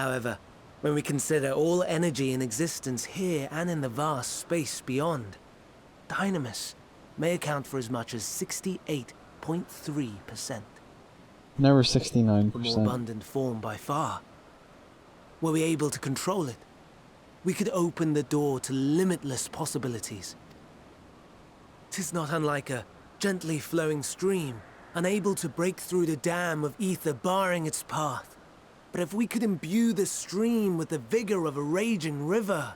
However, when we consider all energy in existence here and in the vast space beyond, Dynamis may account for as much as 68.3%. Never 69%. The more abundant form by far. Were we able to control it, we could open the door to limitless possibilities. 'Tis not unlike a gently flowing stream, unable to break through the dam of ether barring its path. But if we could imbue the stream with the vigor of a raging river...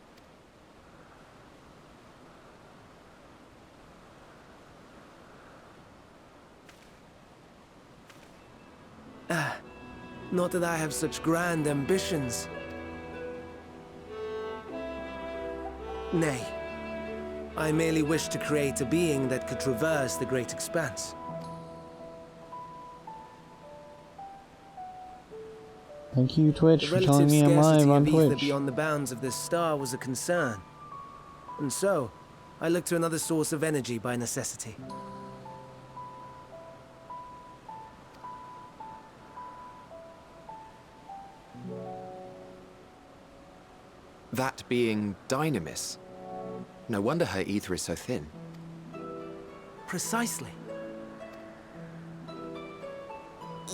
Not that I have such grand ambitions. Nay, I merely wish to create a being that could traverse the great expanse. Thank you, Twitch, The for telling me I'm live on relative scarcity of ether Twitch. beyond the bounds of this star was a concern. And so, I looked to another source of energy by necessity. That being Dynamis. No wonder her ether is so thin. Precisely.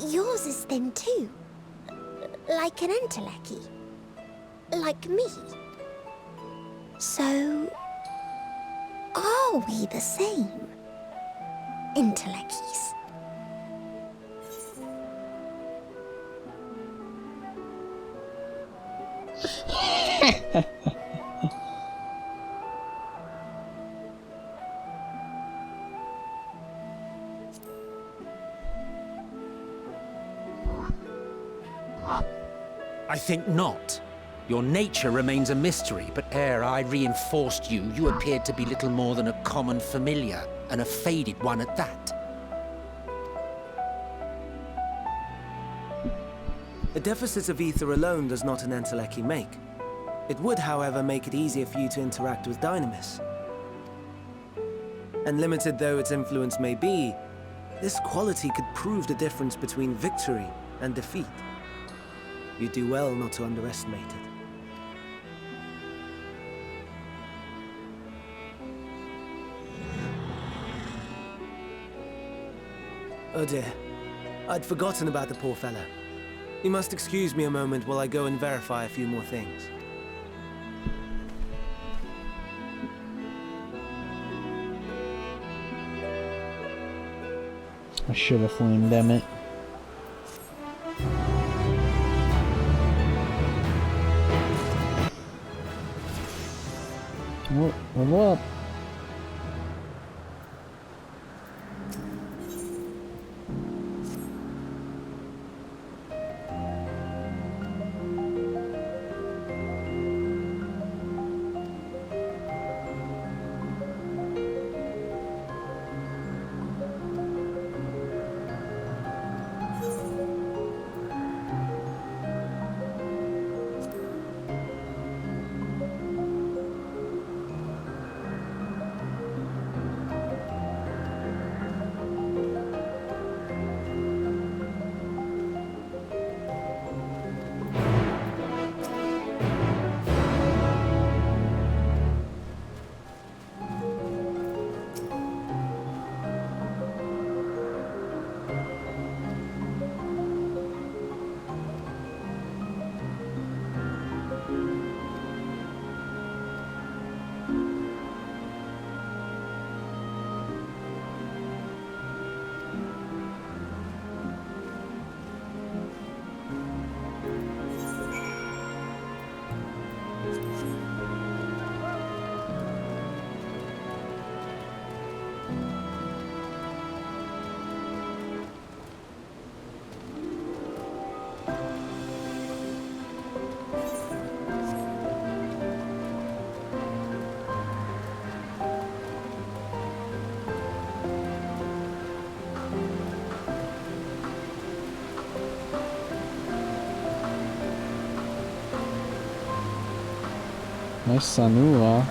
Yours is thin too. Like an Endwalker. Like me. So... are we the same? Endwalkers. I think not. Your nature remains a mystery, but ere I reinforced you, you appeared to be little more than a common familiar, and a faded one at that. A deficit of ether alone does not an Endwalker make. It would, however, make it easier for you to interact with Dynamis. And limited though its influence may be, this quality could prove the difference between victory and defeat. You do well not to underestimate it. Oh dear, I'd forgotten about the poor fellow. You must excuse me a moment while I go and verify a few more things. I should have flamed, damn it. Oh, level up. Nice Sanua.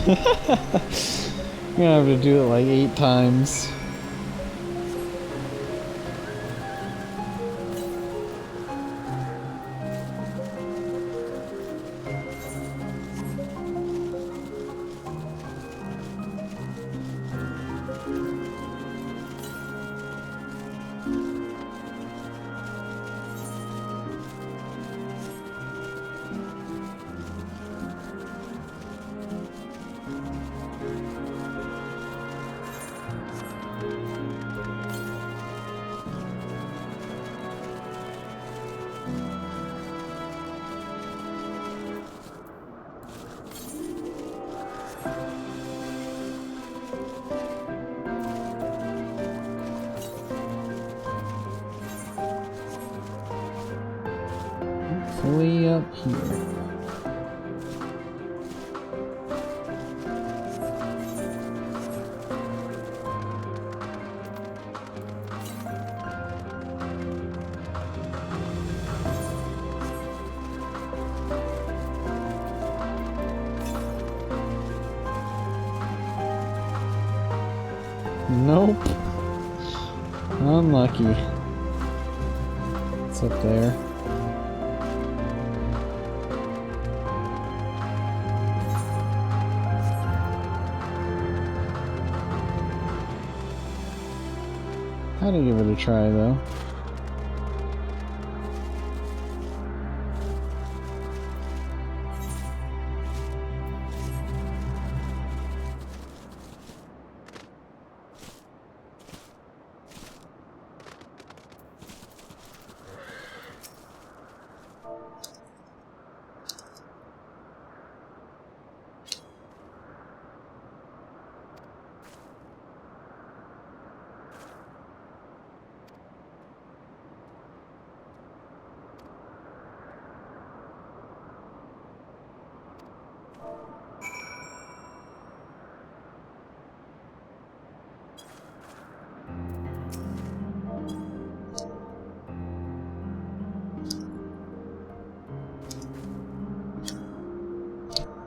You're gonna have to do it like 8 times. Hopefully up here. Nope. Unlucky. It's up there. Had to give it a try though.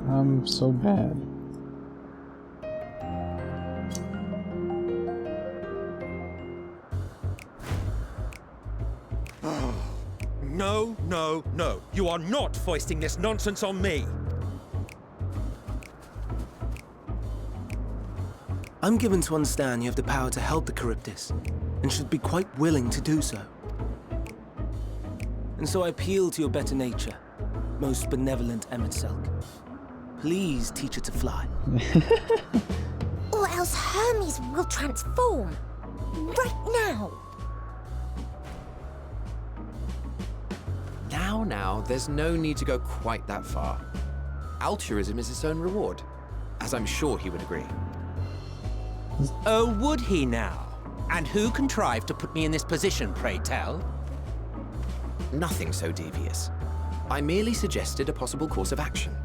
I'm so bad. No, no, no. You are not foisting this nonsense on me. I'm given to understand you have the power to help the Charybdis, and should be quite willing to do so. And so I appeal to your better nature, most benevolent Emet-Selch. Please teach her to fly. Or else Hermes will transform. Right now. Now, there's no need to go quite that far. Altruism is its own reward, as I'm sure he would agree. Oh, would he now? And who contrived to put me in this position, pray tell? Nothing so devious. I merely suggested a possible course of action.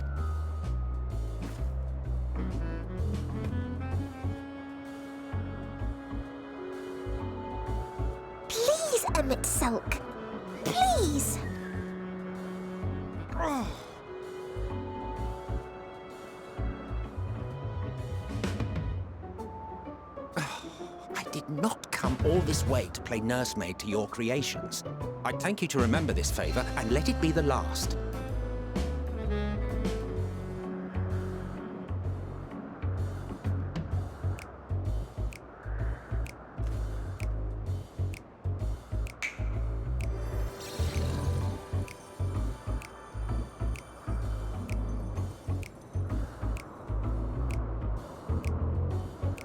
Please, Emet-Selch. Please. I did not come all this way to play nursemaid to your creations. I thank you to remember this favor, and let it be the last.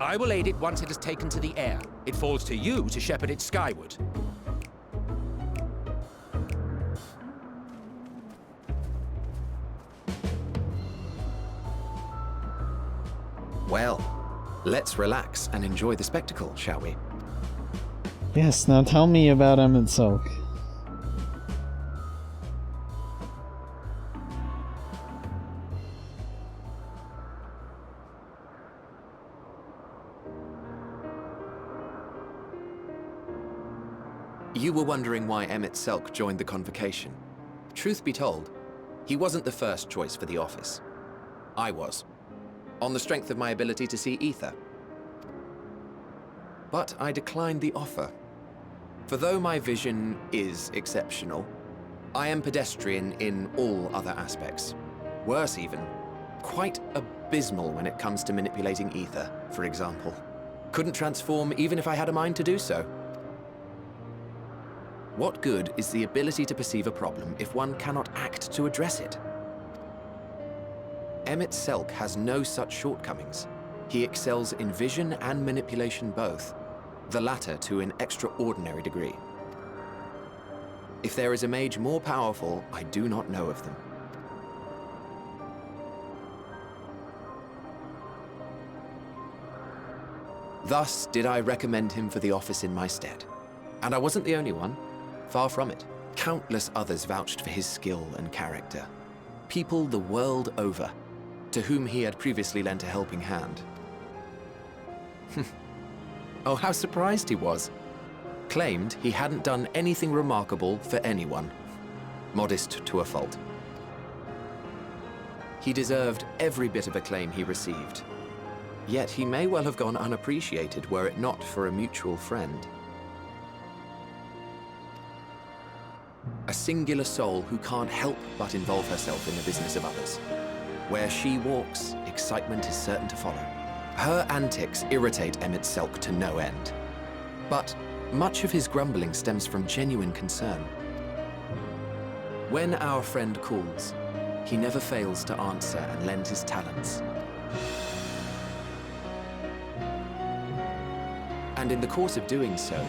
I will aid it once it has taken to the air. It falls to you to shepherd it skyward. Well, let's relax and enjoy the spectacle, shall we? Yes, now tell me about Emet-Selch. You were wondering why Emet-Selch joined the convocation. Truth be told, he wasn't the first choice for the office. I was. on the strength of my ability to see ether. But I declined the offer. For though my vision is exceptional, I am pedestrian in all other aspects. Worse even, quite abysmal when it comes to manipulating ether, for example. Couldn't transform even if I had a mind to do so. What good is the ability to perceive a problem if one cannot act to address it? Emmett Selk has no such shortcomings. He excels in vision and manipulation both, the latter to an extraordinary degree. If there is a mage more powerful, I do not know of them. Thus did I recommend him for the office in my stead. And I wasn't the only one. Far from it. Countless others vouched for his skill and character. People the world over, to whom he had previously lent a helping hand. Oh, how surprised he was. Claimed he hadn't done anything remarkable for anyone. Modest to a fault. He deserved every bit of acclaim he received. Yet he may well have gone unappreciated were it not for a mutual friend. A singular soul who can't help but involve herself in the business of others. Where she walks, excitement is certain to follow. Her antics irritate Emmett Selk to no end. But much of his grumbling stems from genuine concern. When our friend calls, he never fails to answer and lend his talents. And in the course of doing so,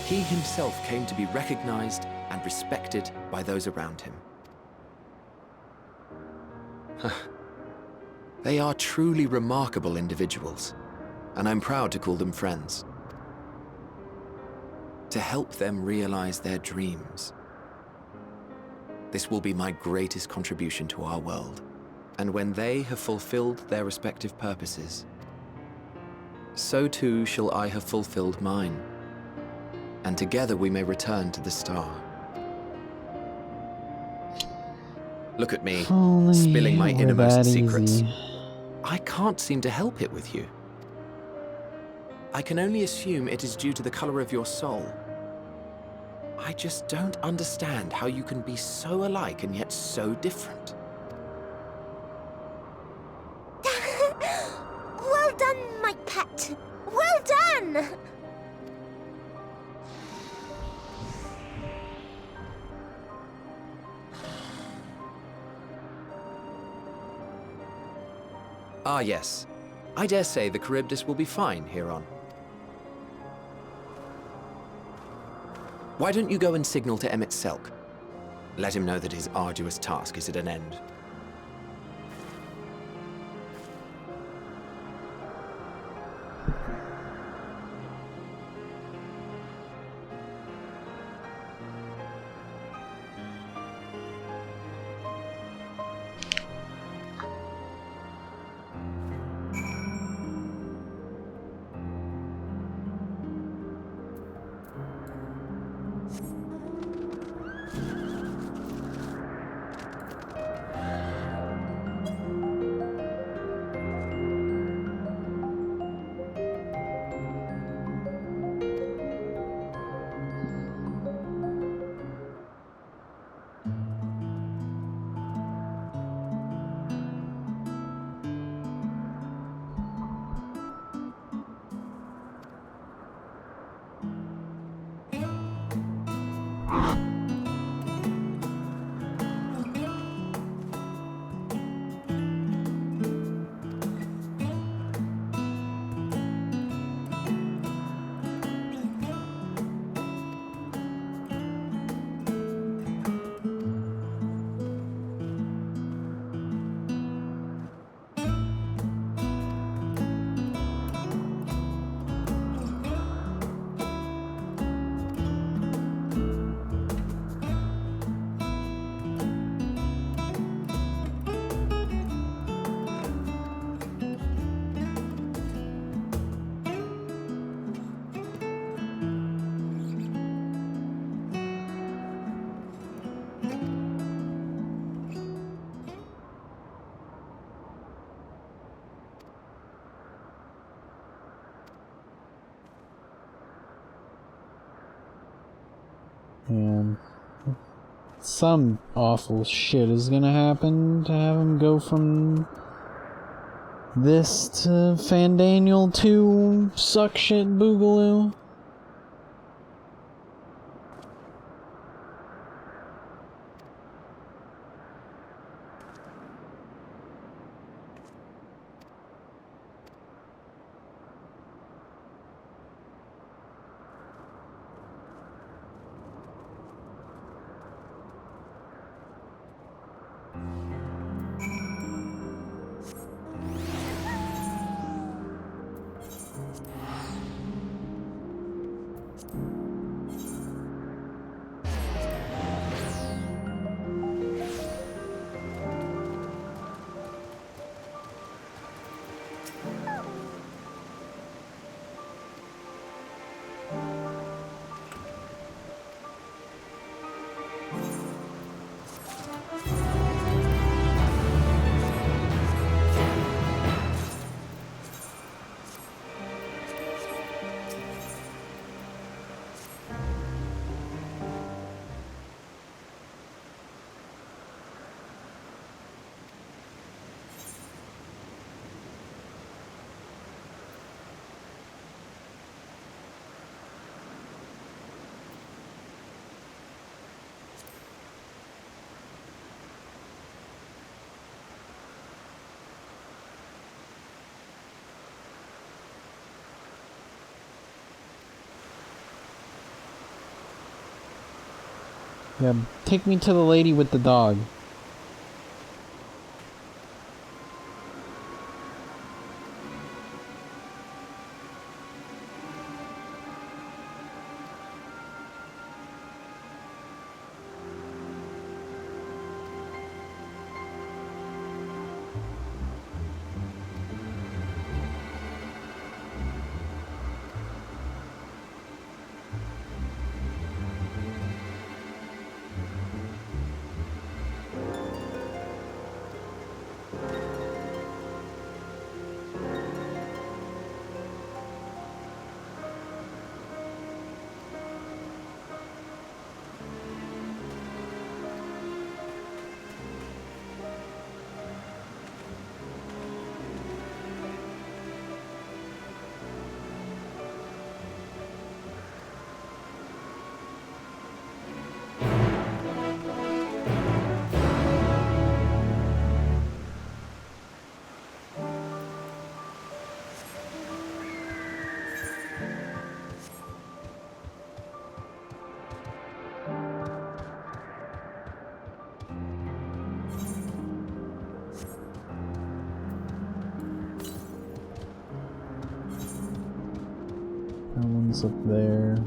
he himself came to be recognized and respected by those around him. They are truly remarkable individuals, and I'm proud to call them friends. To help them realize their dreams. This will be my greatest contribution to our world. And when they have fulfilled their respective purposes, so too shall I have fulfilled mine. And together we may return to the star. Look at me, Only spilling my were innermost that secrets. easy. I can't seem to help it with you. I can only assume it is due to the color of your soul. I just don't understand how you can be so alike and yet so different. Well done, my pet. Well done! Ah, yes. I dare say the Charybdis will be fine here on. Why don't you go and signal to Emmett Selk? Let him know that his arduous task is at an end. And some awful shit is gonna happen to have him go from this to Fandaniel to suck shit Boogaloo. Yeah, take me to the lady with the dog. That one's up there.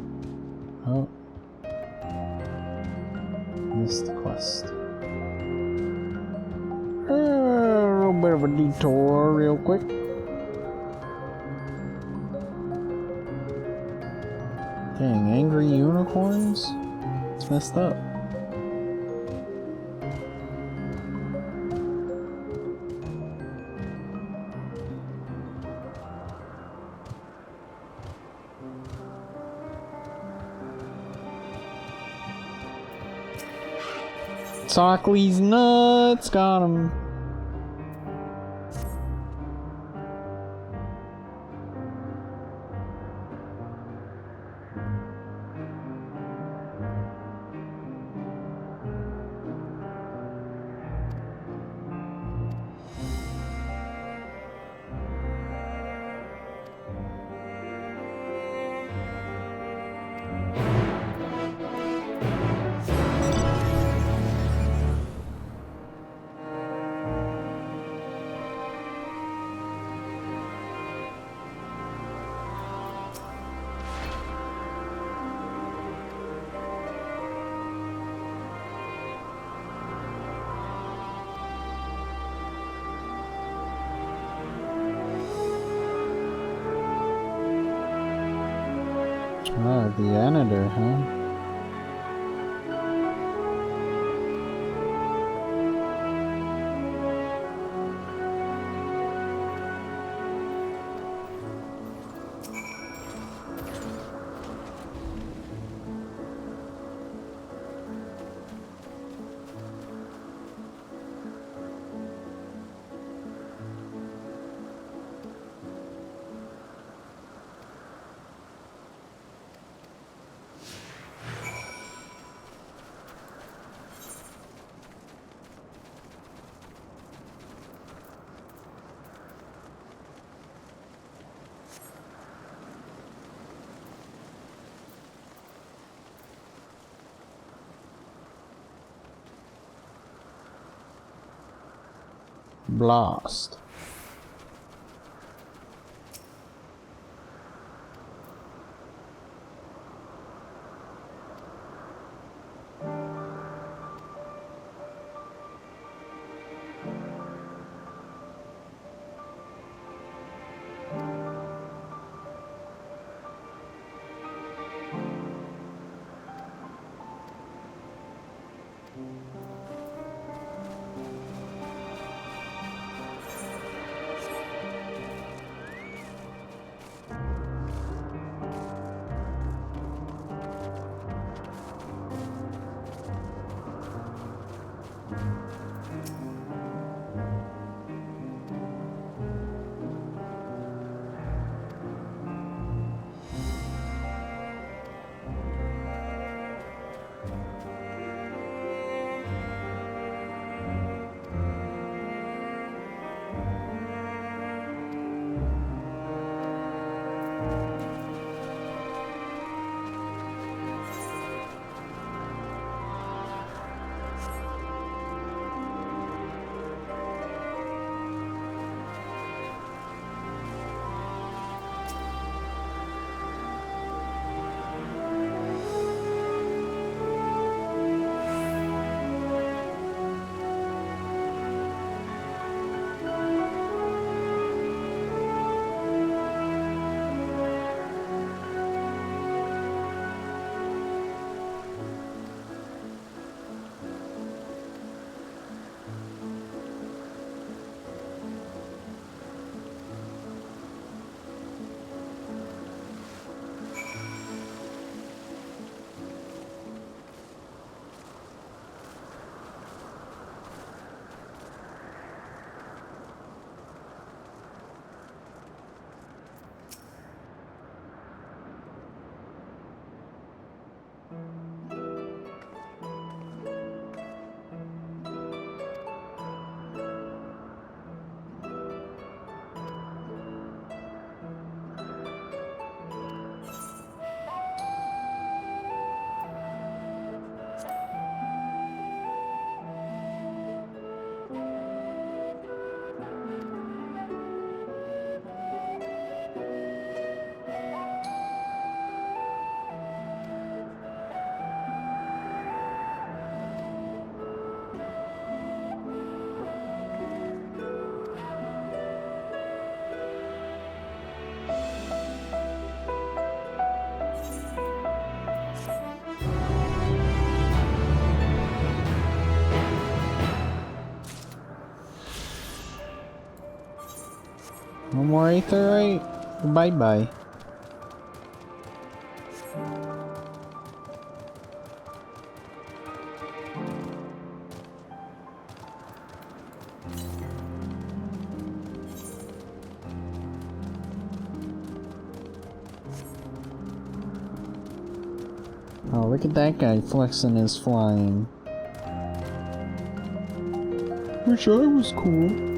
Oh. Missed the quest. A little bit of a detour real quick. Dang, angry unicorns? It's messed up. Sockley's nuts, got him. Ah, the janitor, huh? Blast. No more aetherite? Bye-bye. Oh, look at that guy flexing his flying. Wish I was cool.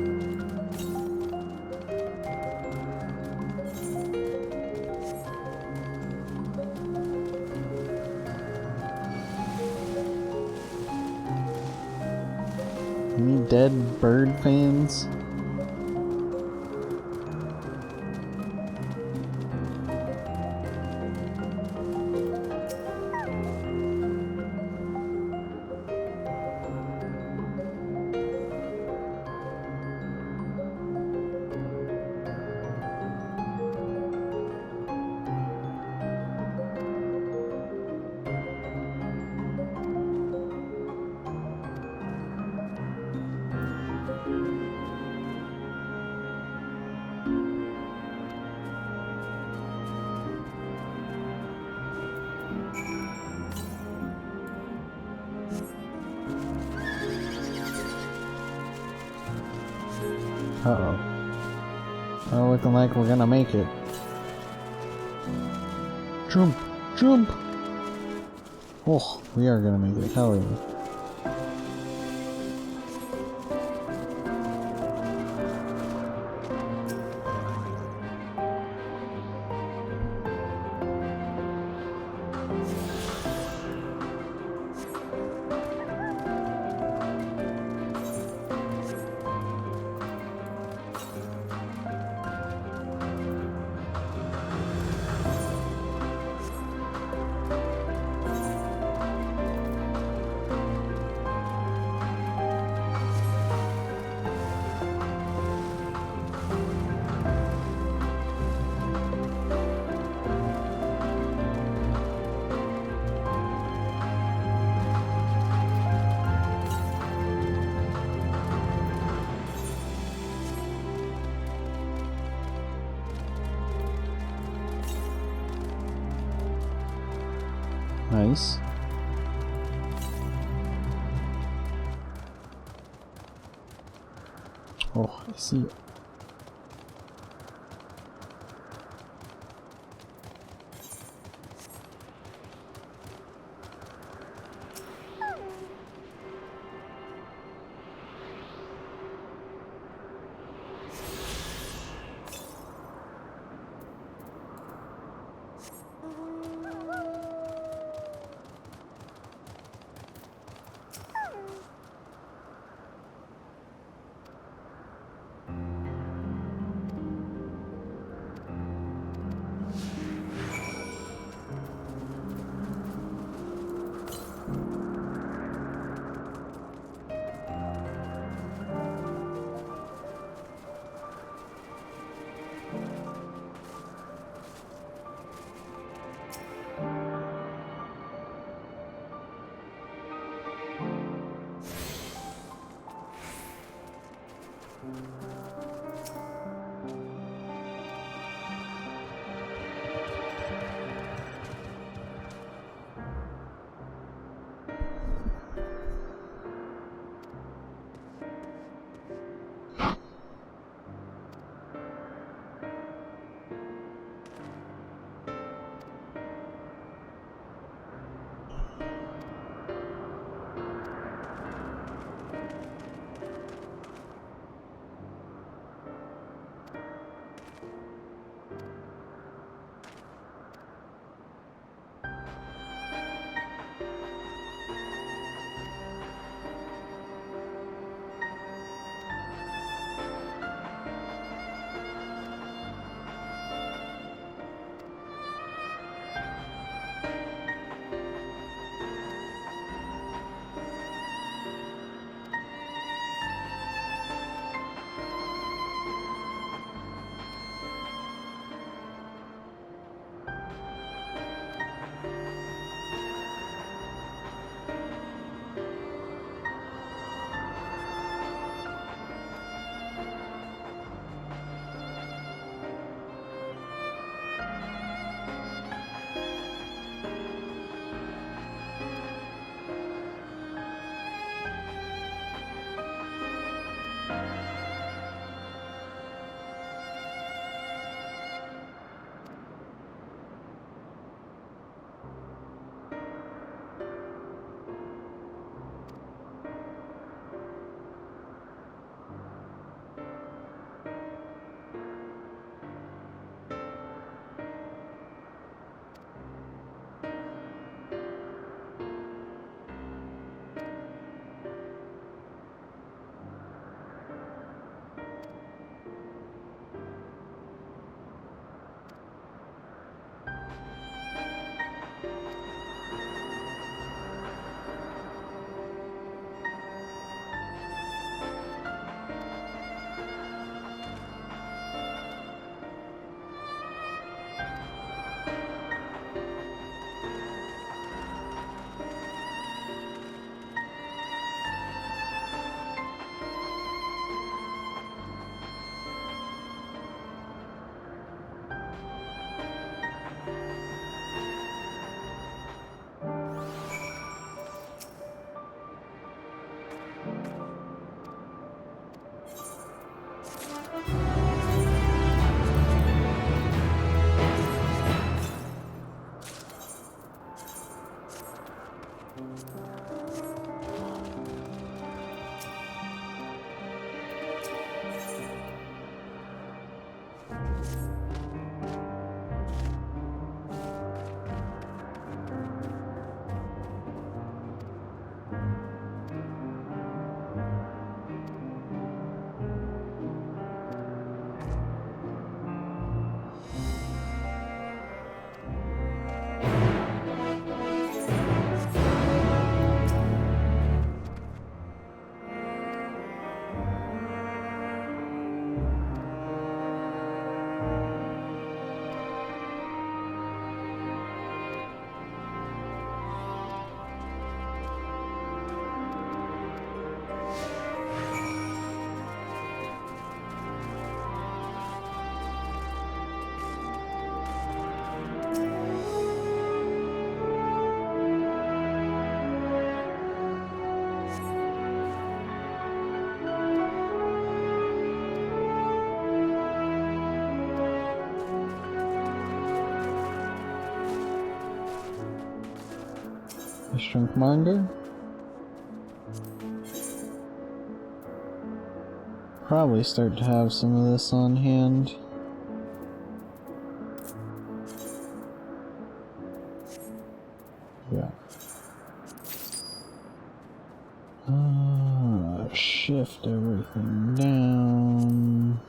Any dead bird fans? Uh-oh. Not looking like we're gonna make it. Jump! Jump! Oh, we are gonna make it. Hell yeah. Nice. Oh, I see. A shrinkmonger? Probably start to have some of this on hand. Yeah. Shift everything down.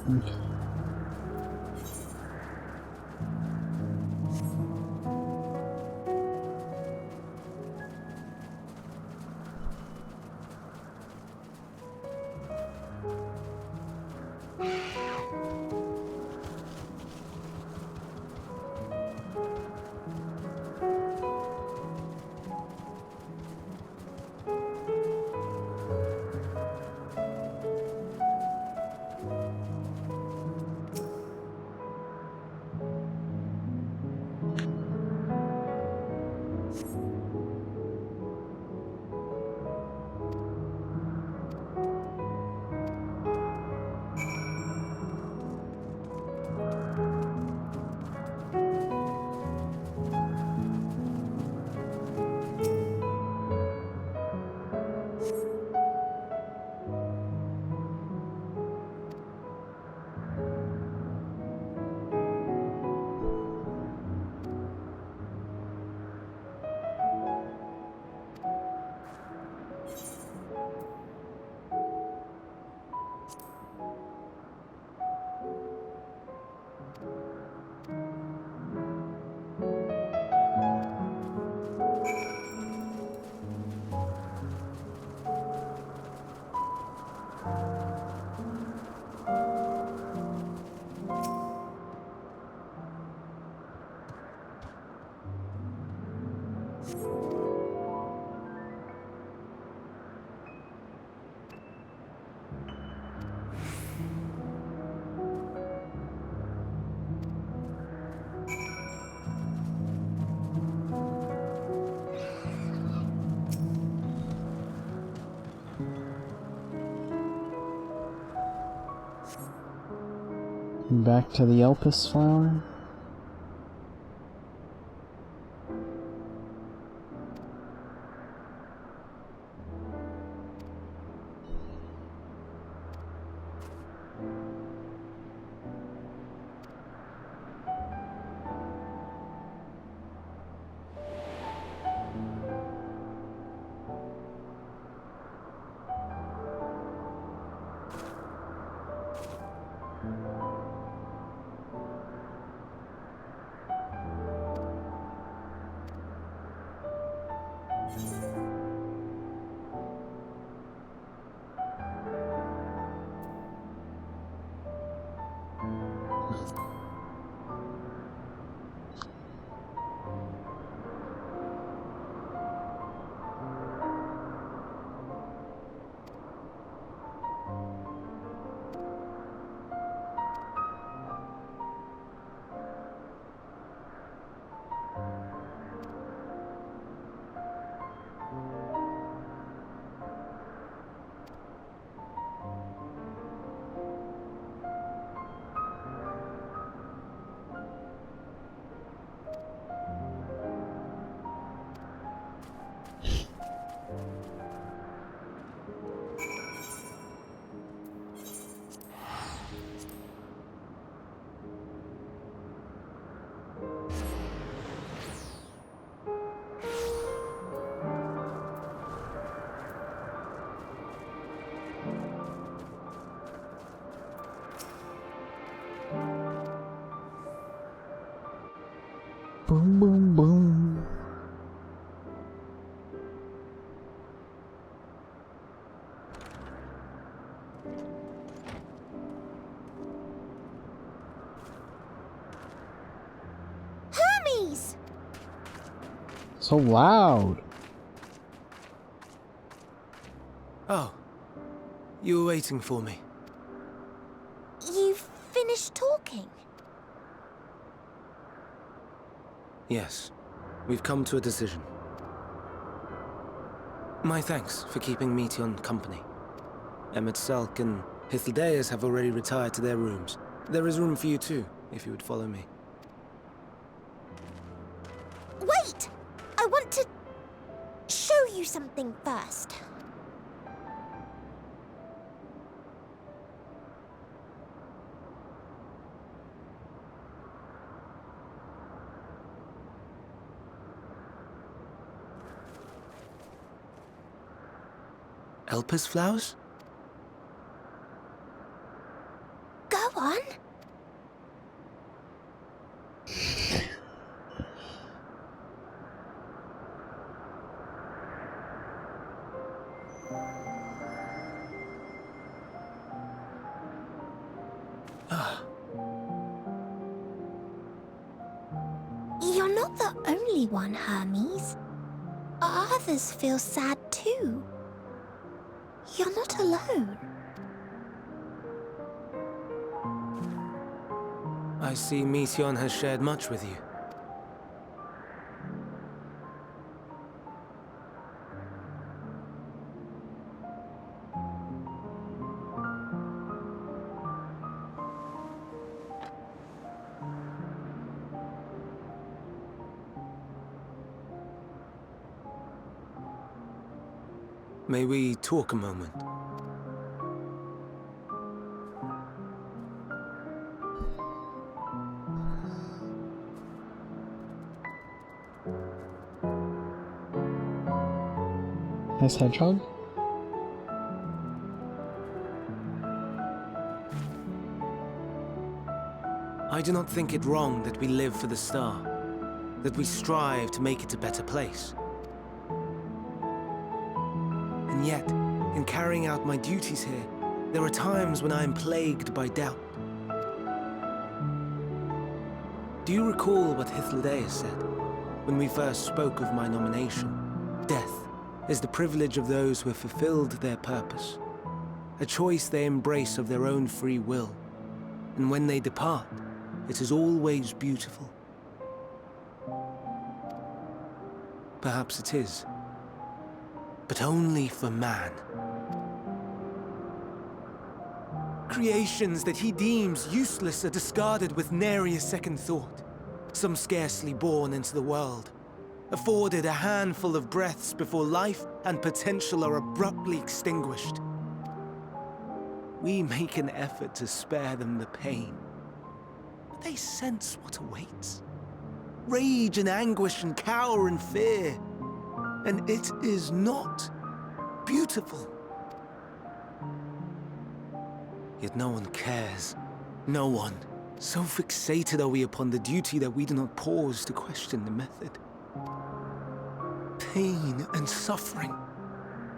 Okay. Back to the Elpis flower. Boom, boom, boom. Hermes! So loud. Oh, you were waiting for me. You've finished talking? Yes, we've come to a decision. My thanks for keeping Meteon company. Emmett Selk and Hythlodaeus have already retired to their rooms. There is room for you too, if you would follow me. Wait! I want to show you something first. Elpis flowers? Go on. You're not the only one, Hermes. Others feel sad too. You're not alone. I see Meteon has shared much with you. May we talk a moment? Nice hedgehog. I do not think it wrong that we live for the star, that we strive to make it a better place. And yet, in carrying out my duties here, there are times when I am plagued by doubt. Do you recall what Hythlodaeus said when we first spoke of my nomination? Death is the privilege of those who have fulfilled their purpose, a choice they embrace of their own free will. And when they depart, it is always beautiful. Perhaps it is, but only for man. Creations that he deems useless are discarded with nary a second thought. Some scarcely born into the world, afforded a handful of breaths before life and potential are abruptly extinguished. We make an effort to spare them the pain, but they sense what awaits. Rage and anguish and cower and fear. And it is not beautiful. Yet no one cares. No one. So fixated are we upon the duty that we do not pause to question the method. Pain and suffering,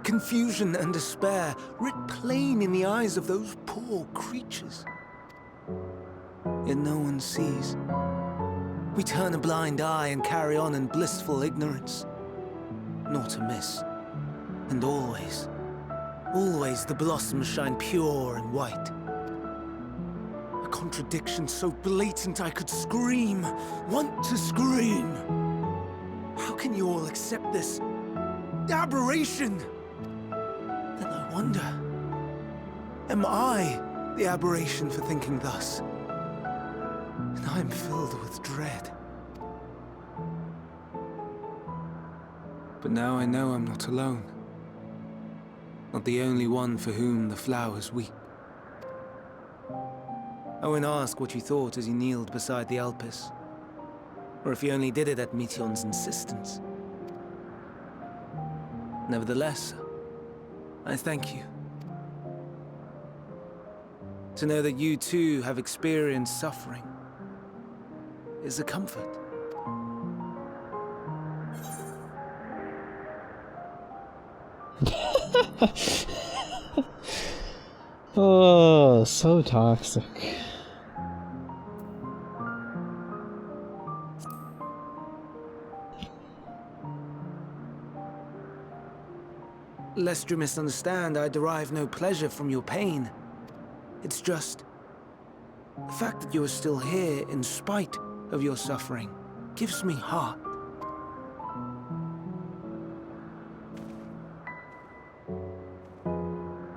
confusion and despair, writ plain in the eyes of those poor creatures. Yet no one sees. We turn a blind eye and carry on in blissful ignorance. Nor to miss. And always, always the blossoms shine pure and white. A contradiction so blatant I could scream, want to scream. How can you all accept this aberration? Then I wonder, am I the aberration for thinking thus? And I am filled with dread. But now I know I'm not alone. Not the only one for whom the flowers weep. I won't ask what you thought as you kneeled beside the Elpis, or if you only did it at Meteon's insistence. Nevertheless, I thank you. To know that you too have experienced suffering is a comfort. Oh, so toxic. Lest you misunderstand, I derive no pleasure from your pain. It's just the fact that you are still here in spite of your suffering gives me heart.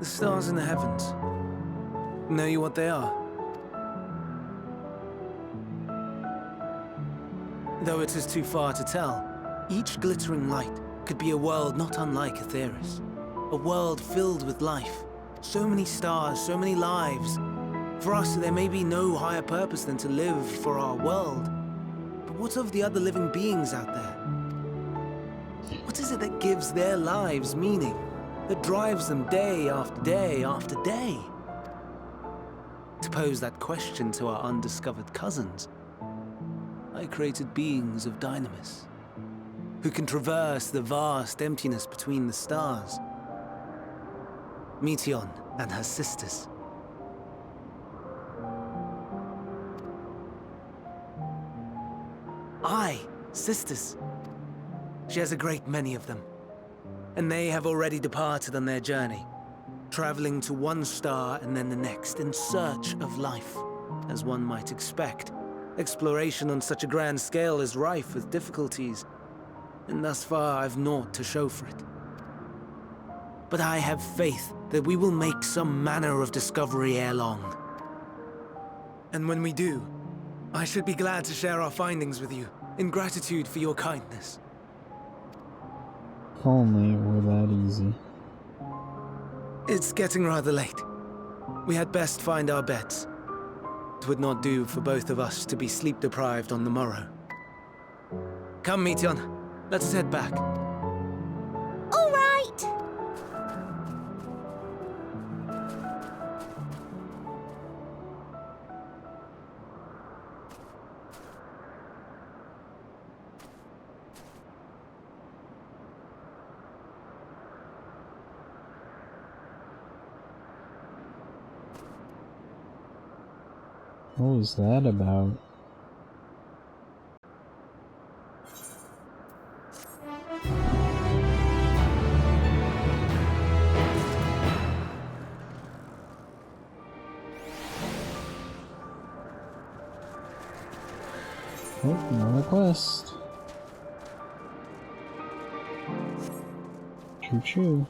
The stars in the heavens. Know you what they are? Though it is too far to tell, each glittering light could be a world not unlike Aetheris. A world filled with life. So many stars, so many lives. For us, there may be no higher purpose than to live for our world. But what of the other living beings out there? What is it that gives their lives meaning? That drives them day after day after day? To pose that question to our undiscovered cousins, I created beings of dynamis, who can traverse the vast emptiness between the stars. Meteion and her sisters. Aye, sisters. She has a great many of them. And they have already departed on their journey, traveling to one star and then the next in search of life. As one might expect, exploration on such a grand scale is rife with difficulties, and thus far I've naught to show for it. But I have faith that we will make some manner of discovery ere long. And when we do, I should be glad to share our findings with you, in gratitude for your kindness. If only it were that easy. It's getting rather late. We had best find our beds. It would not do for both of us to be sleep-deprived on the morrow. Come, Meteion. Let's head back. All right. What was that about? Oh, another quest. Choo choo.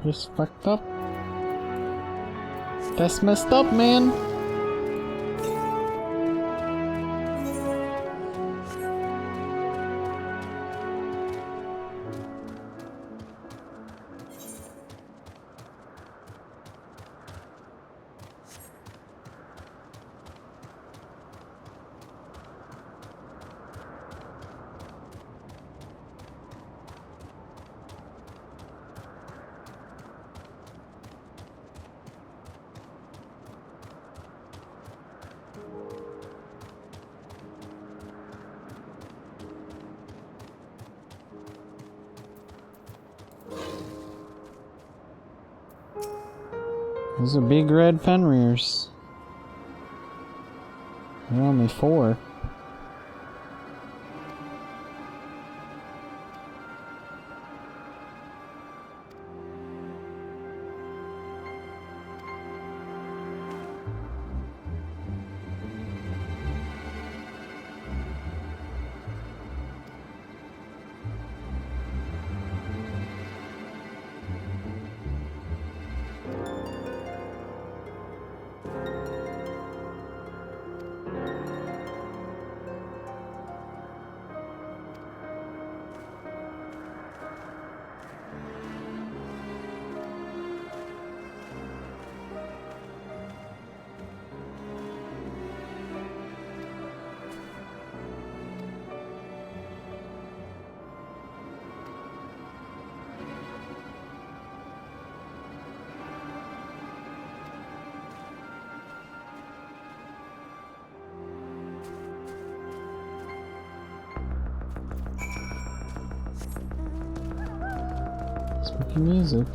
Just fucked up. That's messed up, man. Those are big red Fenriers. There are only 4. Spooky music.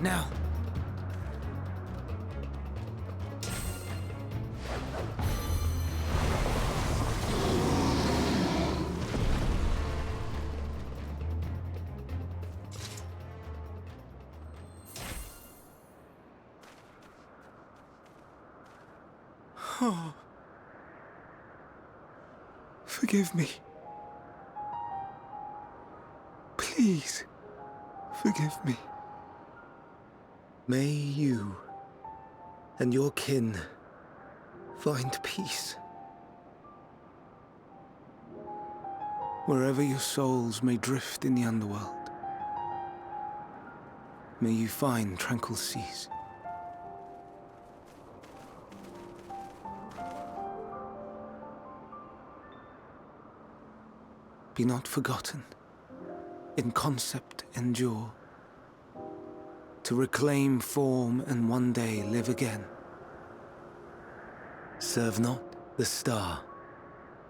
Now. Forgive me. Please, forgive me. May you and your kin find peace. Wherever your souls may drift in the underworld, may you find tranquil seas. Be not forgotten. In concept endure. To reclaim form and one day live again. Serve not the star,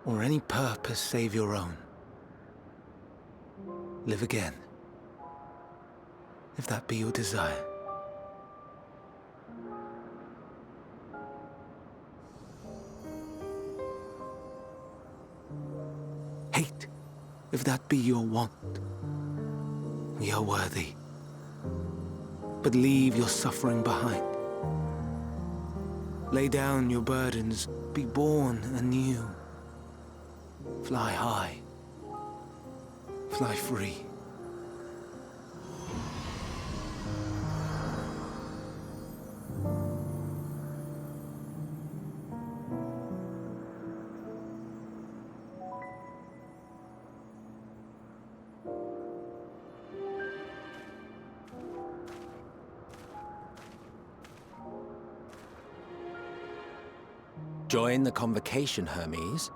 or any purpose save your own. Live again, if that be your desire. Hate, if that be your want. We are worthy. But leave your suffering behind. Lay down your burdens, be born anew. Fly high, fly free. Join the convocation, Hermes.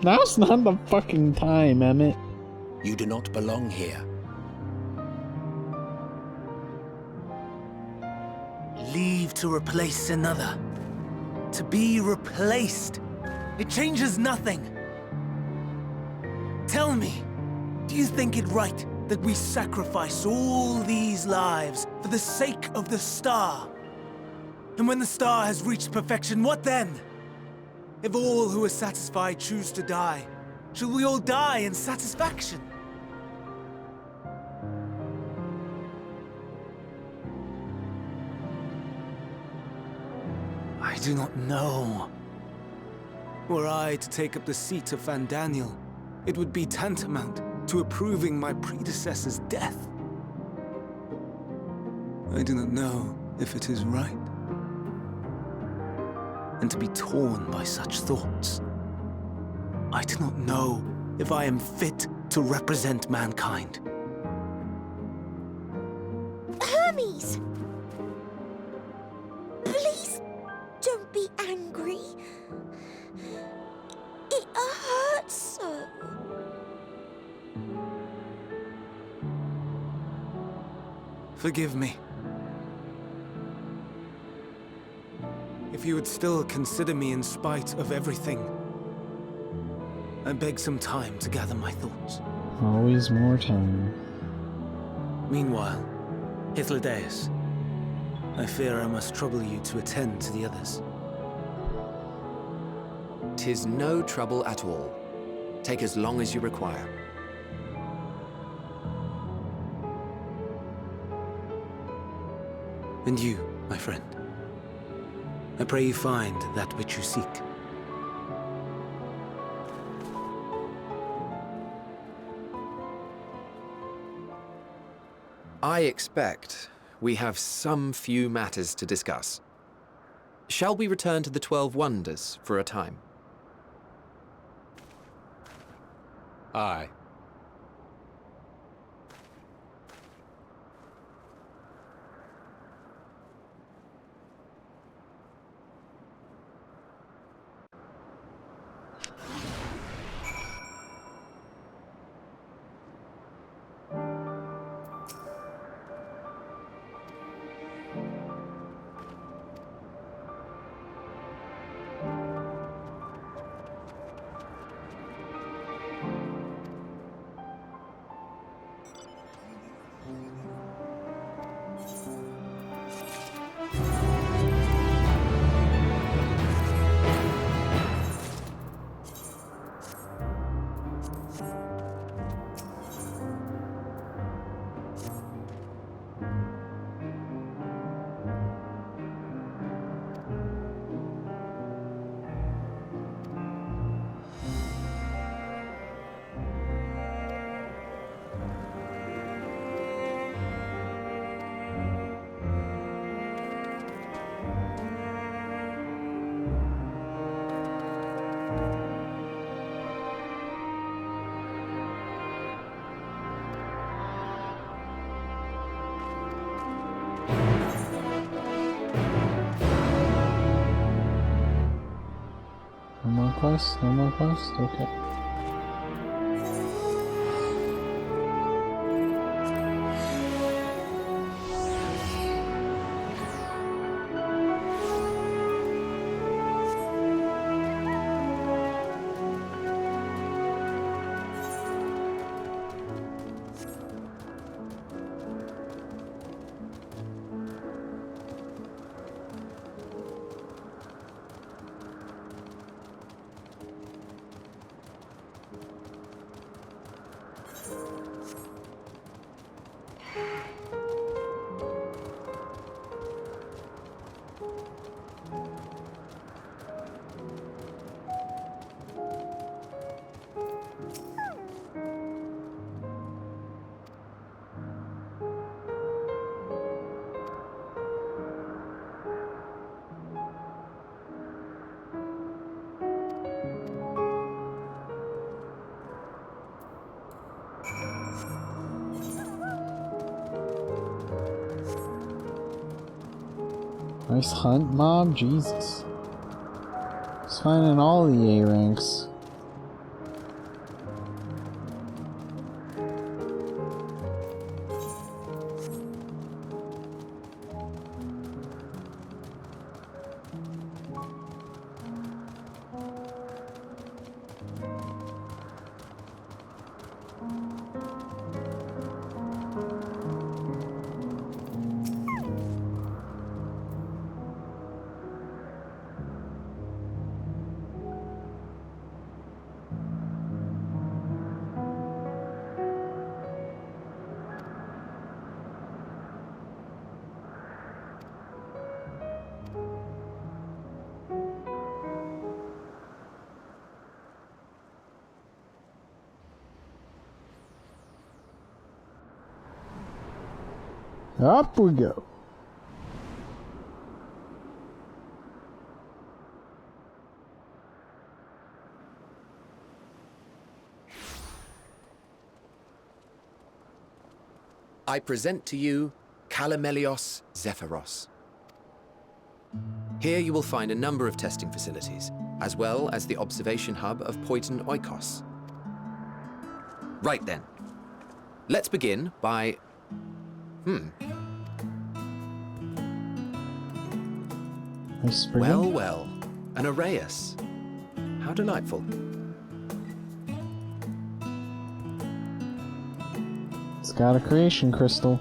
Now's not the fucking time, Emmett. You do not belong here. Leave to replace another. To be replaced. It changes nothing. Tell me, do you think it right that we sacrifice all these lives for the sake of the star? And when the star has reached perfection, what then? If all who are satisfied choose to die, shall we all die in satisfaction? I do not know. Were I to take up the seat of Van Daniel, it would be tantamount to approving my predecessor's death. I do not know if it is right. And to be torn by such thoughts. I do not know if I am fit to represent mankind. Hermes! Please don't be angry. It hurts so. Forgive me. If you would still consider me in spite of everything, I beg some time to gather my thoughts. Always more time. Meanwhile, Hythlodaeus, I fear I must trouble you to attend to the others. 'Tis no trouble at all. Take as long as you require. And you, my friend, I pray you find that which you seek. I expect we have some few matters to discuss. Shall we return to the 12 Wonders for a time? Aye. No more quests? No more quests? Okay. Nice hunt, mob. Jesus. Just finding all the A ranks. Up we go. I present to you Calamelios Zephyros. Here you will find a number of testing facilities, as well as the observation hub of Poiton Oikos. Right then. Let's begin by... Nice Well, well. An Arrayus. How delightful. It's got a creation crystal.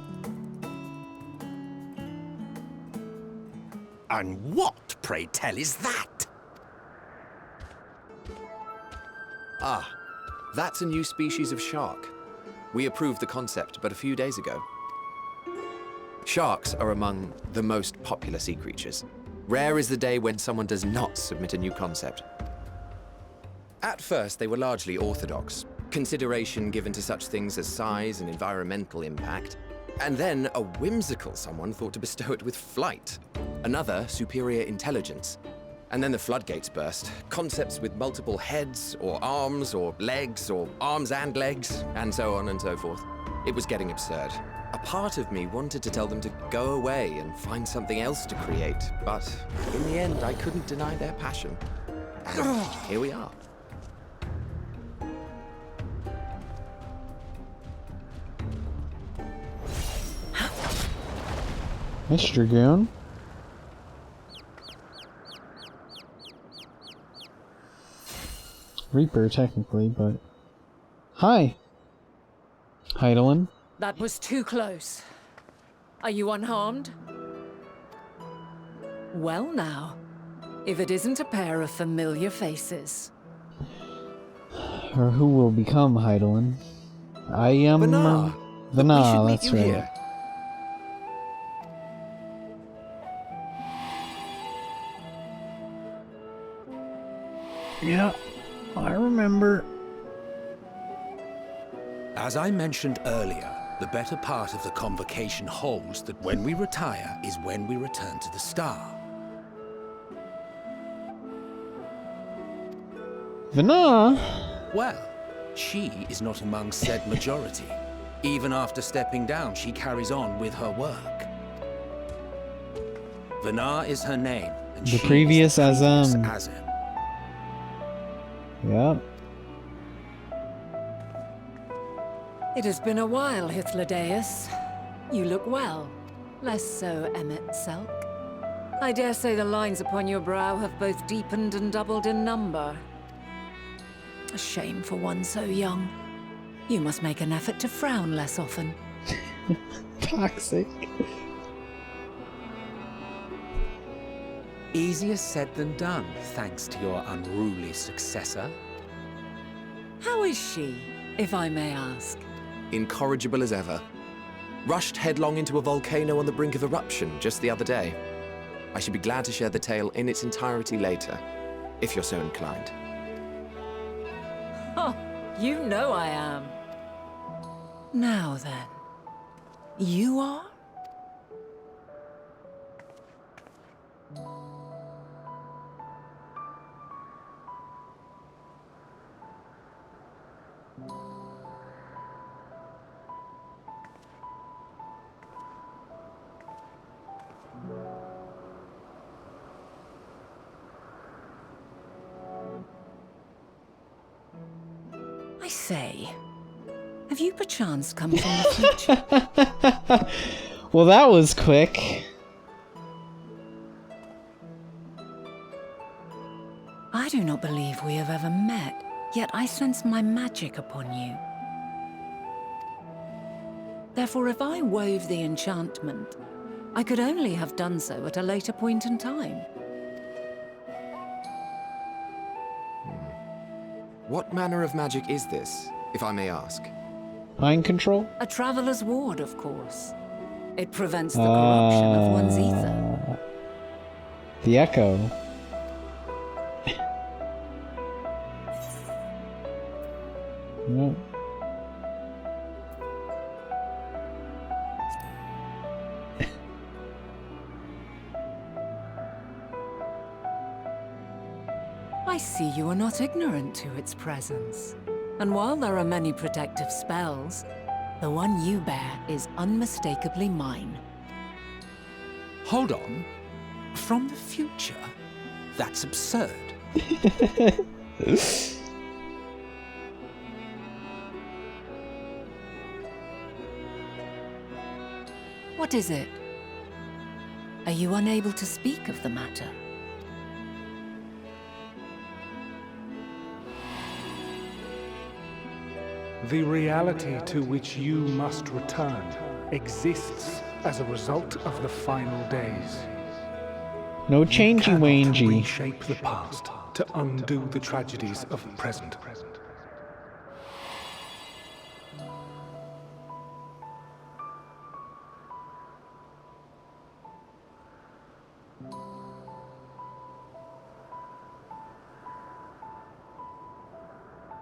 And what, pray tell, is that? Ah, that's a new species of shark. We approved the concept but a few days ago. Sharks are among the most popular sea creatures. Rare is the day when someone does not submit a new concept. At first, they were largely orthodox, consideration given to such things as size and environmental impact, and then a whimsical someone thought to bestow it with flight, another superior intelligence. And then the floodgates burst, concepts with multiple heads, or arms and legs, and so on and so forth. It was getting absurd. A part of me wanted to tell them to go away and find something else to create, but in the end, I couldn't deny their passion. And here we are. Nice Dragoon. Reaper, technically, but... Hi! Heidelin. That was too close. Are you unharmed? Well now, if it isn't a pair of familiar faces. Or who will become Heidelin. I am... Vanar. Vanar, We should that's meet you right. here. Yeah, I remember. As I mentioned earlier, the better part of the convocation holds that when we retire is when we return to the star. Vanar? Well, she is not among said majority. Even after stepping down, she carries on with her work. Vanar is her name, and The she previous is the previous Azam. Azam. Yep. It has been a while, Hythlodaeus. You look well. Less so, Emmet Selk. I dare say the lines upon your brow have both deepened and doubled in number. A shame for one so young. You must make an effort to frown less often. Toxic. Easier said than done, thanks to your unruly successor. How is she, if I may ask? Incorrigible as ever. Rushed headlong into a volcano on the brink of eruption just the other day. I should be glad to share the tale in its entirety later, if you're so inclined. Oh, you know I am. Now then, you are? I say, have you perchance come from the future? Well, that was quick. I do not believe we have ever met, yet I sense my magic upon you. Therefore, if I wove the enchantment, I could only have done so at a later point in time. What manner of magic is this, if I may ask? Mind control? A traveler's ward, of course. It prevents the corruption of one's ether. The echo. Nope. I see you are not ignorant to its presence. And while there are many protective spells, the one you bear is unmistakably mine. Hold on. From the future? That's absurd. What is it? Are you unable to speak of the matter? The reality to which you must return exists as a result of the final days. No changey You cannot wangey. reshape the past to undo the tragedies of the present.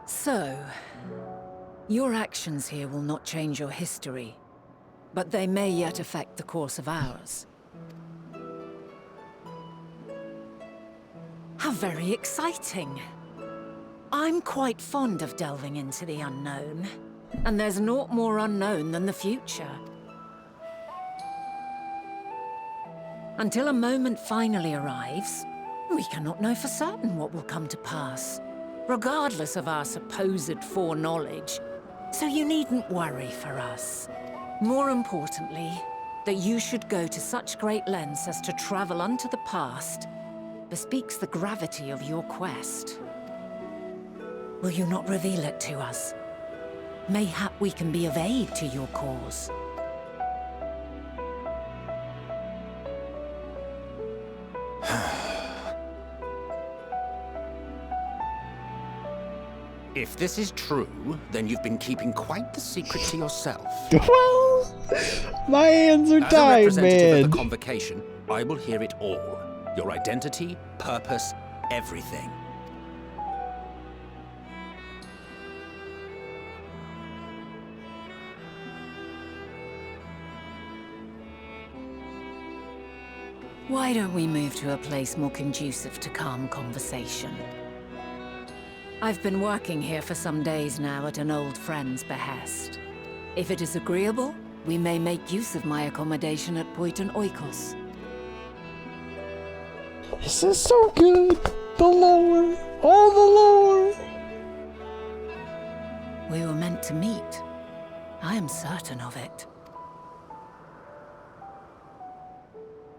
So, your actions here will not change your history, but they may yet affect the course of ours. How very exciting! I'm quite fond of delving into the unknown, and there's naught more unknown than the future. Until a moment finally arrives, we cannot know for certain what will come to pass, regardless of our supposed foreknowledge. So you needn't worry for us. More importantly, that you should go to such great lengths as to travel unto the past bespeaks the gravity of your quest. Will you not reveal it to us? Mayhap we can be of aid to your cause. If this is true, then you've been keeping quite the secret to yourself. Well, my hands are As a tied, representative man. of the convocation, I will hear it all. Your identity, purpose, everything. Why don't we move to a place more conducive to calm conversation? I've been working here for some days now at an old friend's behest. If it is agreeable, we may make use of my accommodation at Poiton Oikos. This is so good. The lore. All the lore. to meet. I am certain of it.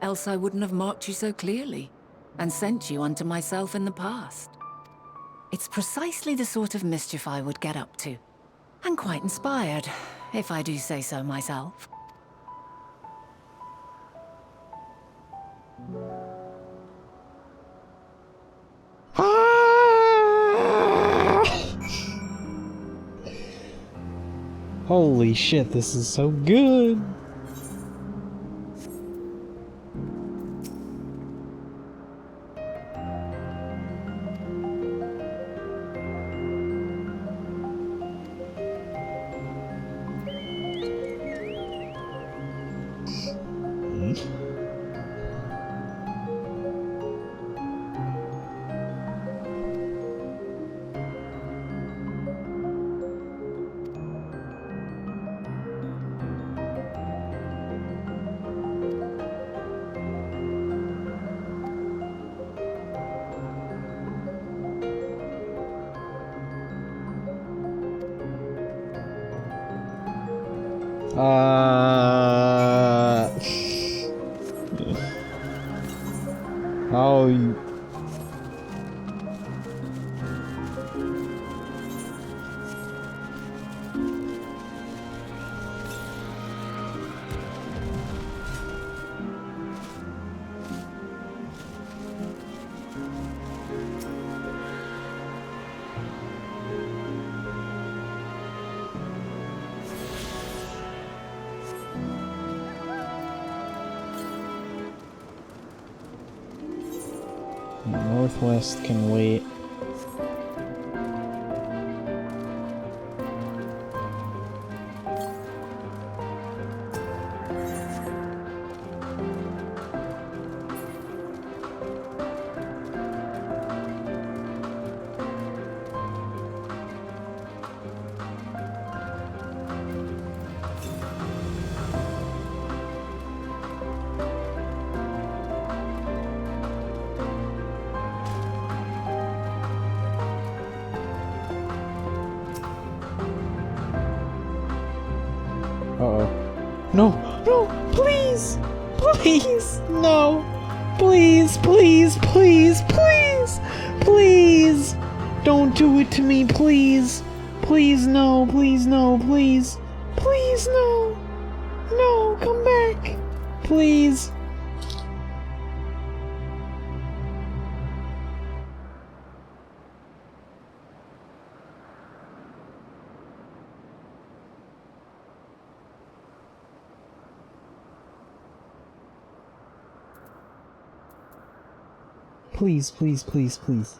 Else I wouldn't have marked you so clearly, and sent you unto myself in the past. It's precisely the sort of mischief I would get up to, and quite inspired, if I do say so myself. Holy shit, this is so good. Oh, Northwest can wait. Uh-oh. No! No! Please! Please! No! Please! Please! Please! Please! Please! Don't do it to me, please! Please, no! Please, no! Please! Please, no! No! Come back! Please! Please, please, please, please.